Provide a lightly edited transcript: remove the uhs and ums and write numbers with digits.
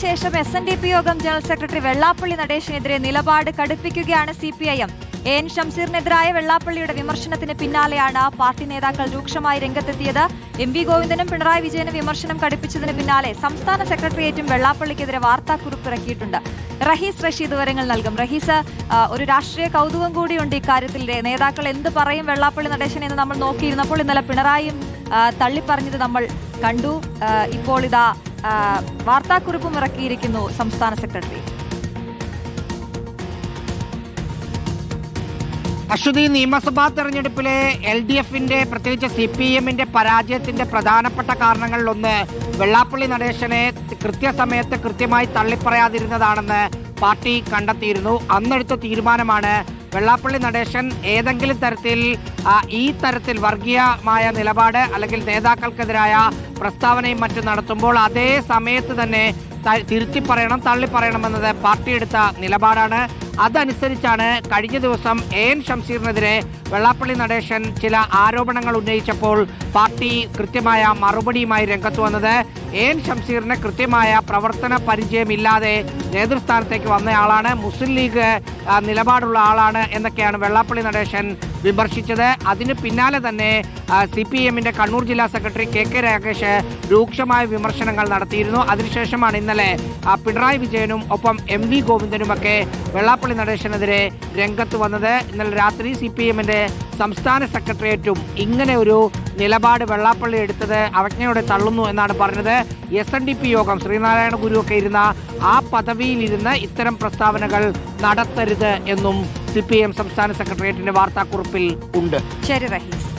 ശേഷം SNDP യോഗം general secretary Vellappally നടേശനെതിരെ നിലപാട് കടുപ്പിക്കുകയാണ് CPIM. AN ഷംസീറിനെതിരായ വെള്ളാപ്പള്ളിയുടെ വിമർശനത്തിന് പിന്നാലെയാണ് പാർട്ടി നേതാക്കൾ രൂക്ഷമായി രംഗത്തെത്തിയത്. MV ഗോവിന്ദനും പിണറായി വിജയനും വിമർശനം കടുപ്പിച്ചതിന് പിന്നാലെ സംസ്ഥാന സെക്രട്ടേറിയറ്റും വെള്ളാപ്പള്ളിക്കെതിരെ വാർത്താക്കുറിപ്പ് ഇറക്കിയിട്ടുണ്ട്. റഹീസ് റഷീദ് വിവരങ്ങൾ നൽകും. റഹീസ്, ഒരു രാഷ്ട്രീയ കൗതുകം കൂടിയുണ്ട് ഇക്കാര്യത്തിൽ. നേതാക്കൾ എന്ത് പറയും വെള്ളാപ്പള്ളി നടേശൻ എന്ന് നമ്മൾ നോക്കിയിരുന്നപ്പോൾ ഇന്നലെ പിണറായിയും തള്ളിപ്പറഞ്ഞത് നമ്മൾ കണ്ടു. ഇപ്പോൾ ഇതാ വാർത്താക്കുറിപ്പും ഇറക്കിയിരിക്കുന്നു സംസ്ഥാന സെക്രട്ടറി. അശ്വതി, നിയമസഭാ തെരഞ്ഞെടുപ്പിലെ LDFന്റെ പ്രത്യേകിച്ച് CPIMന്റെ പരാജയത്തിന്റെ പ്രധാനപ്പെട്ട കാരണങ്ങളിലൊന്ന് വെള്ളാപ്പള്ളി നടേശനെ കൃത്യസമയത്ത് കൃത്യമായി തള്ളിപ്പറയാതിരുന്നതാണെന്ന് പാർട്ടി കണ്ടെത്തിയിരുന്നു. അന്നെടുത്ത തീരുമാനമാണ് വെള്ളാപ്പള്ളി നടേശൻ ഏതെങ്കിലും തരത്തിൽ ഈ തരത്തിൽ വർഗീയമായ നിലപാട് അല്ലെങ്കിൽ നേതാക്കൾക്കെതിരായ പ്രസ്താവനയും മറ്റും നടത്തുമ്പോൾ അതേ സമയത്ത് തന്നെ തിരുത്തി പറയണം, തള്ളിപ്പറയണമെന്നത് പാർട്ടി എടുത്ത നിലപാടാണ്. അതനുസരിച്ചാണ് കഴിഞ്ഞ ദിവസം AN ഷംസീറിനെതിരെ വെള്ളാപ്പള്ളി നടേശൻ ചില ആരോപണങ്ങൾ ഉന്നയിച്ചപ്പോൾ പാർട്ടി കൃത്യമായ മറുപടിയുമായി രംഗത്ത് വന്നത്. AN ഷംസീറിന് കൃത്യമായ പ്രവർത്തന പരിചയമില്ലാതെ നേതൃസ്ഥാനത്തേക്ക് വന്നയാളാണ്, മുസ്ലിം ലീഗ് നിലപാടുള്ള ആളാണ് എന്നൊക്കെയാണ് വെള്ളാപ്പള്ളി നടേശൻ വിമർശിച്ചത്. അതിന് പിന്നാലെ തന്നെ CPIMന്റെ കണ്ണൂർ ജില്ലാ സെക്രട്ടറി KK രാഗേഷ് രൂക്ഷമായ വിമർശനങ്ങൾ നടത്തിയിരുന്നു. അതിനുശേഷമാണ് ഇന്നലെ പിണറായി വിജയനും ഒപ്പം MV ഗോവിന്ദനുമൊക്കെ വെള്ളാപ്പള്ളി നടേശനെതിരെ രംഗത്ത് വന്നത്. ഇന്നലെ രാത്രി CPIMന്റെ സംസ്ഥാന സെക്രട്ടേറിയറ്റും ഇങ്ങനെ ഒരു നിലപാട് വെള്ളാപ്പള്ളി എടുത്തത് അവജ്ഞയോടെ തള്ളുന്നു എന്നാണ് പറഞ്ഞത്. SNDP യോഗം ശ്രീനാരായണ ഗുരുവൊക്കെ ഇരുന്ന ആ പദവിയിലിരുന്ന് ഇത്തരം പ്രസ്താവനകൾ നടത്തരുത് എന്നും CPIM സംസ്ഥാന സെക്രട്ടേറിയറ്റിന്റെ വാർത്താക്കുറിപ്പിൽ ഉണ്ട്. ശരി റഹീസ്.